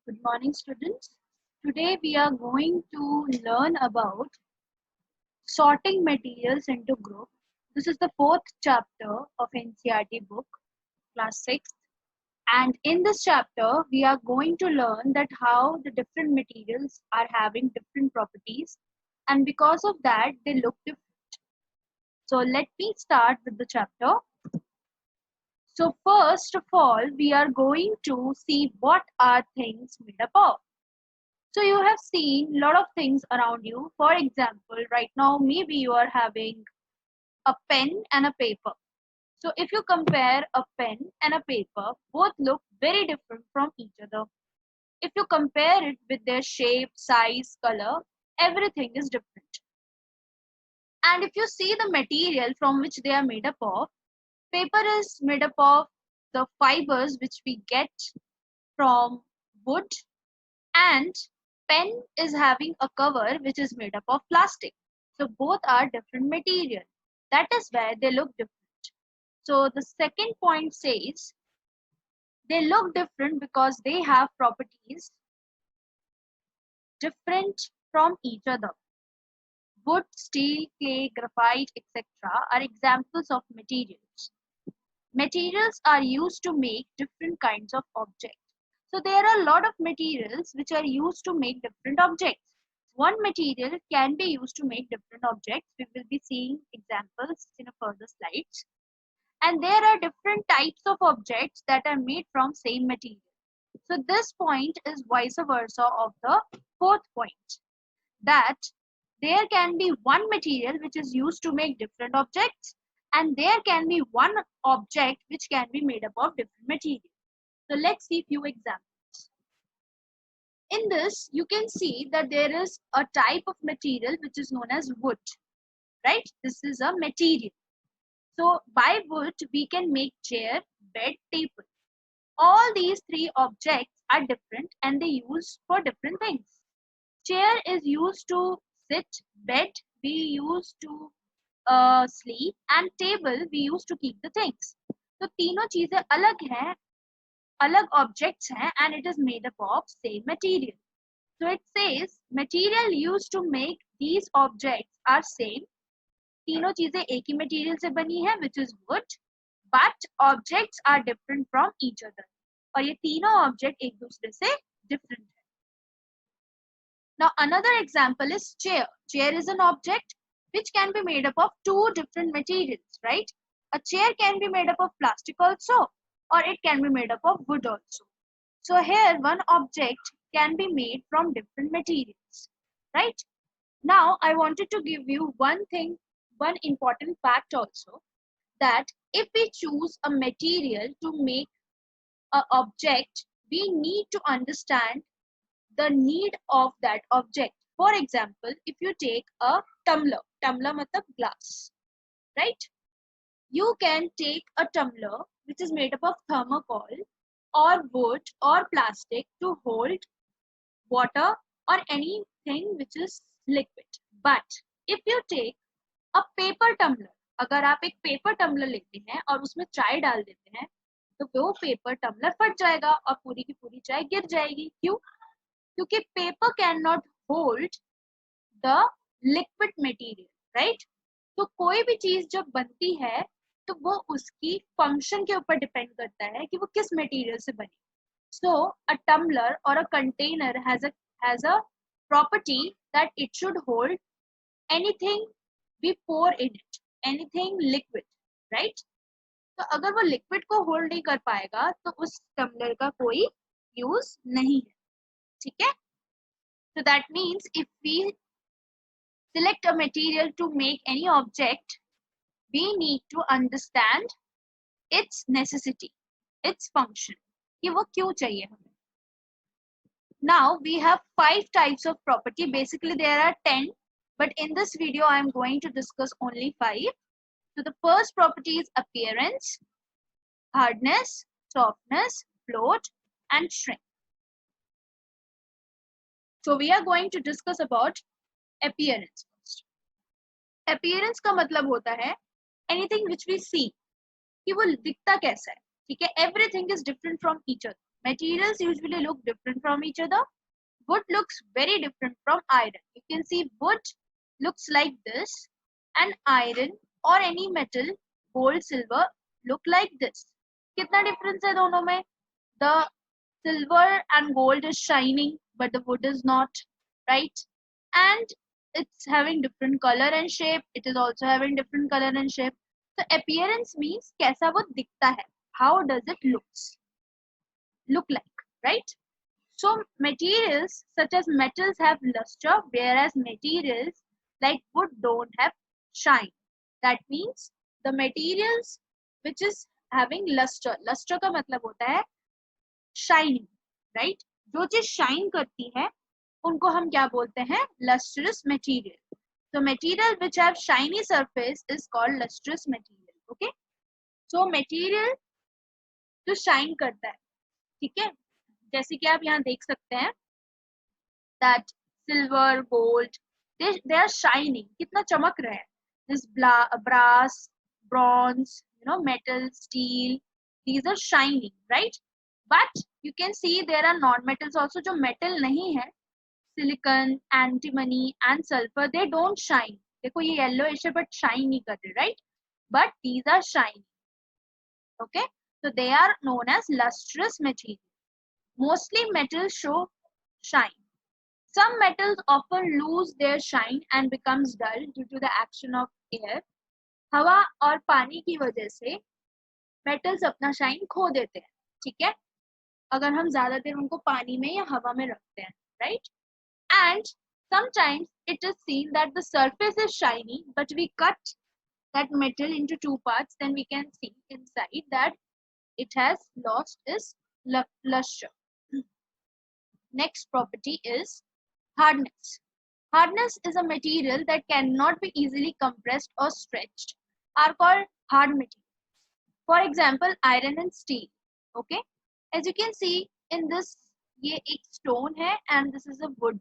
Good morning, students. Today we are going to learn about sorting materials into groups. This is the fourth chapter of NCERT book, class 6. And in this chapter, we are going to learn that how the different materials are having different properties, and because of that, they look different. So let me start with the chapter. So first of all, we are going to see what are things made up of. So you have seen a lot of things around you. For example, right now, maybe you are having a pen and a paper. So if you compare a pen and a paper, both look very different from each other. If you compare it with their shape, size, color, everything is different. And if you see the material from which they are made up of, paper is made up of the fibers which we get from wood, and pen is having a cover which is made up of plastic. So both are different material. That is where they look different. So the second point says they look different because they have properties different from each other. Wood, steel, clay, graphite, etc. are examples of materials. Materials are used to make different kinds of objects. So there are a lot of materials which are used to make different objects. One material can be used to make different objects. We will be seeing examples in a further slides. And there are different types of objects that are made from same material. So this point is vice versa of the fourth point, that there can be one material which is used to make different objects, and there can be one object which can be made up of different materials. So let's see few examples. In this, you can see that there is a type of material which is known as wood, right? This is a material. So by wood, we can make chair, bed, table. All these three objects are different and they use for different things. Chair is used to sit, bed we use to sleep, and table we use to keep the things. तो तीनों चीजें अलग हैं, अलग objects हैं, and it is made up of same material. So it says material used to make these objects are same. तीनों चीजें एक ही material से बनी है, which is wood, but objects are different from each other. और ये तीनों object एक दूसरे से different है. Now another example is chair. Chair is an object which can be made up of two different materials, right? A chair can be made up of plastic also, or it can be made up of wood also. So here one object can be made from different materials, right? Now I wanted to give you one thing, one important fact also, that if we choose a material to make an object, we need to understand the need of that object. For example, if you take a tumbler matlab glass, right? You can take a tumbler which is made up of thermocol or wood or plastic to hold water or anything which is liquid. But if you take a paper tumbler, अगर आप एक paper tumbler लेते हैं और उसमें चाय डाल देते हैं, तो वो पेपर टम्बलर फट जाएगा और पूरी की पूरी चाय गिर जाएगी. क्यों? क्योंकि paper can not hold the liquid material, right? तो कोई भी चीज जब बनती है तो वो उसकी फंक्शन के ऊपर डिपेंड करता है कि वो किस मटेरियल से बनी. सो a tumbler or a container has a property that it should hold anything we pour in it, anything liquid, right? तो अगर वो लिक्विड को होल्ड नहीं कर पाएगा तो उस टम्बलर का कोई यूज नहीं है. ठीक है? So that means if we select a material to make any object, we need to understand its necessity, its function. कि वो क्यों चाहिए हमें. Now we have 5 types of property. Basically there are 10, but in this video I am going to discuss only 5. So the first property is appearance, hardness, softness, float, and shrink. So we are going to discuss about appearance first. Appearance का मतलब होता है anything which we see, कि वो दिखता कैसा है. ठीक है? Everything is different from each other. Materials usually look different from each other. Wood looks very different from iron. You can see wood looks like this, and iron or any metal, gold, silver, look like this. कितना difference है दोनों में? The silver and gold is shining, but the wood is not, right? And it's having different color and shape. It is also having different color and shape. So appearance means कैसा वो दिखता है. How does it look like, right? So materials such as metals have luster, whereas materials like wood don't have shine. That means the materials which is having luster. Luster का मतलब होता है shining, right? जो चीज shine करती है उनको हम क्या बोलते हैं? Lustrous material. So material which have shiny surface is called lustrous material. Okay? So material जो shine करता है, ठीक है? जैसे कि आप यहाँ देख सकते हैं that silver, gold, they are shining. कितना चमक रहे हैं. This brass, bronze, metal, steel, these are shining, right? But you can see there are non-metals also जो metal नहीं है. Silicon, antimony and sulfur, they don't shine. देखो ये yellowish है but shine नहीं करते, right? But these are shining. Okay? So they are known as lustrous material. Mostly metals show shine. Some metals often lose their shine and becomes dull due to the action of air. हवा और पानी की वजह से metals अपना shine खो देते हैं, ठीक है? अगर हम ज्यादा देर उनको पानी में या हवा में रखते हैं, right? And sometimes it is seen that the surface is shiny, but we cut that metal into two parts, then we can see inside that it has lost its luster. Next property is hardness. Hardness is a material that cannot be easily compressed or stretched, are called hard materials. For example, iron and steel. Okay, as you can see in this, ये एक stone है and this is a wood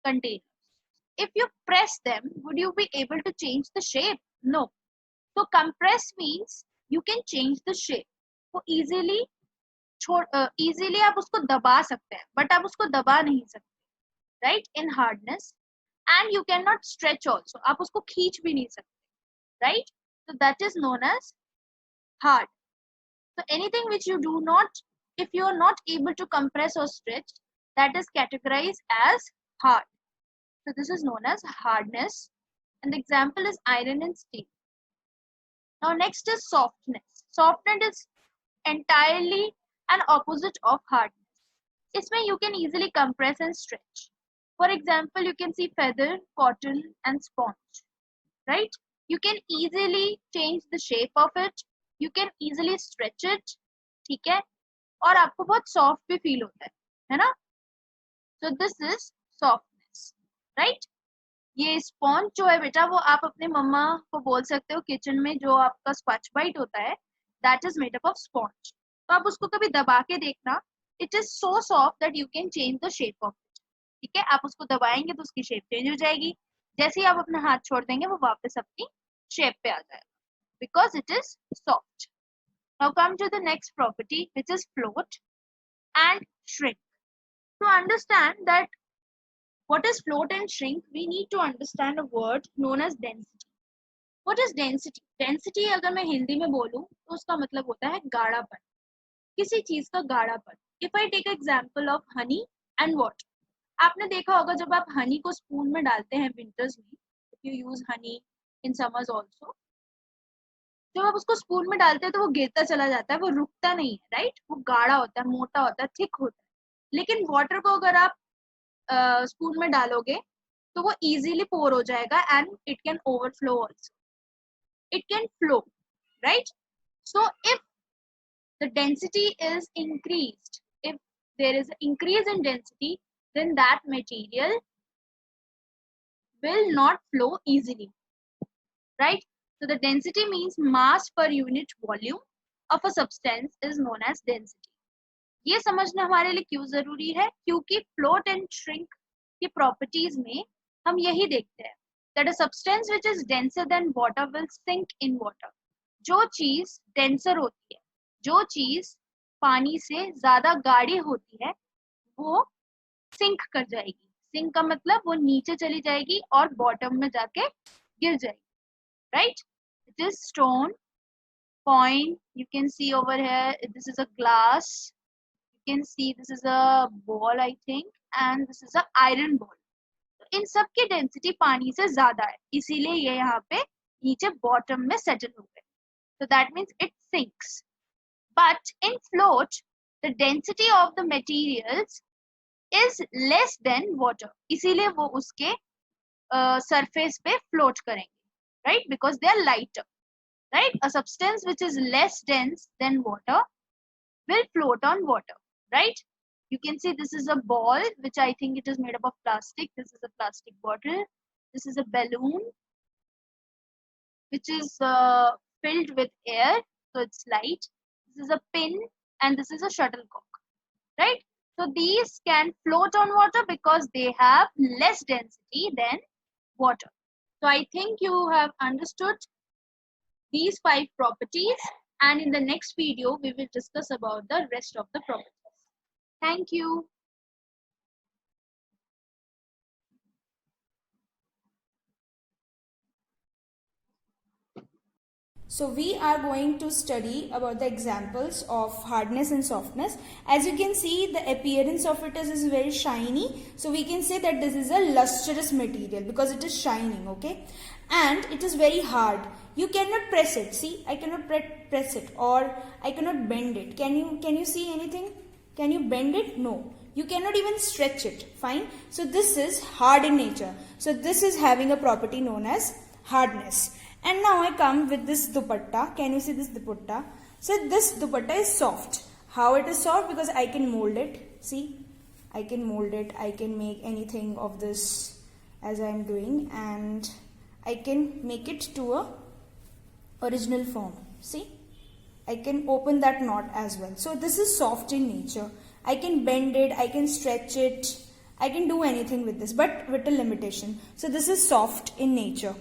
container. If you press them, would you be able to change the shape? No. So compress means you can change the shape. तो easily आप उसको दबा सकते हैं, but आप उसको दबा नहीं सकते, right? In hardness, and you cannot stretch also. आप उसको खींच भी नहीं सकते, right? So that is known as hard. So anything which you do not, if you are not able to compress or stretch, that is categorized as hard. So this is known as hardness, and the example is iron and steel. Now next is softness. Softness is entirely an opposite of hardness. इसमें you can easily compress and stretch. For example, you can see feather, cotton and sponge, right? You can easily change the shape of it. You can easily stretch it, ठीक है? और आपको बहुत soft भी feel होता है ना? So this is softness, right? ये स्पॉन्ज जो है बेटा वो आप अपने मम्मा को बोल सकते हो किचन में जो आपका स्पॉन्ज बाइट होता है, that is made up of sponge. तो आप उसको कभी दबा के देखना, it is so soft that you can change the shape of it. ठीक है, आप उसको दबाएंगे तो उसकी शेप चेंज हो जाएगी. जैसे ही आप अपना हाथ छोड़ देंगे वो वापस अपनी शेप पे आ जाएगा, because it is soft. Now come to the next property which is float and shrink. To understand that what is float and shrink, we need to understand a word known as density. What is density? Density अगर मैं हिंदी में बोलूं तो उसका मतलब होता है गाढ़ापन, किसी चीज का गाढ़ापन. If I take example of honey and water, आपने देखा होगा जब आप हनी को स्पून में डालते हैं विंटर्स में, if you use honey in summers also, जब आप उसको स्पून में डालते हैं तो वो गिरता चला जाता है, वो रुकता नहीं है, राइट? वो गाढ़ा होता है, मोटा होता है, थिक होता है. लेकिन वाटर को अगर आप स्पून में डालोगे तो वो इजीली पोर हो जाएगा and it can overflow also, it can flow, right? So if the density is increased, if there is an increase in density, then that material will not flow easily, right? So the density means mass per unit volume of a substance is known as density. ये समझना हमारे लिए क्यों जरूरी है? क्योंकि float and shrink की properties में हम यही देखते हैं that a substance which is denser than water will sink in water. जो चीज डेंसर होती है, जो चीज पानी से ज्यादा गाढ़ी होती है वो सिंक कर जाएगी। सिंक का मतलब वो नीचे चली जाएगी और बॉटम में जाके गिर जाएगी, right? It is stone, coin, you can see over here, this is a glass, you can see this is a ball I think, and this is a iron ball. तो इन सब की डेंसिटी पानी से ज्यादा है, इसीलिए ये यहाँ पे नीचे बॉटम में सेटल हो गए. So that means it sinks. But in float, the density of the materials is less than water. इसीलिए वो उसके surface पे float करेंगे, right? Because they are lighter, right? A substance which is less dense than water will float on water, right? You can see this is a ball, which I think it is made up of plastic. This is a plastic bottle. This is a balloon, which is filled with air, so it's light. This is a pin, and this is a shuttlecock, right? So these can float on water because they have less density than water. So I think you have understood these 5 properties, and in the next video we will discuss about the rest of the properties. Thank you. So we are going to study about the examples of hardness and softness. As you can see, the appearance of it is very shiny. So we can say that this is a lustrous material because it is shining, okay? And it is very hard. You cannot press it. See, I cannot press it, or I cannot bend it. Can you see anything? Can you bend it? No. You cannot even stretch it. Fine. So this is hard in nature. So this is having a property known as hardness. And now I come with this dupatta. Can you see this dupatta? So this dupatta is soft. How it is soft? Because I can mold it. See, I can mold it. I can make anything of this as I am doing, and I can make it to a original form. See, I can open that knot as well. So this is soft in nature. I can bend it. I can stretch it. I can do anything with this, but with a limitation. So this is soft in nature.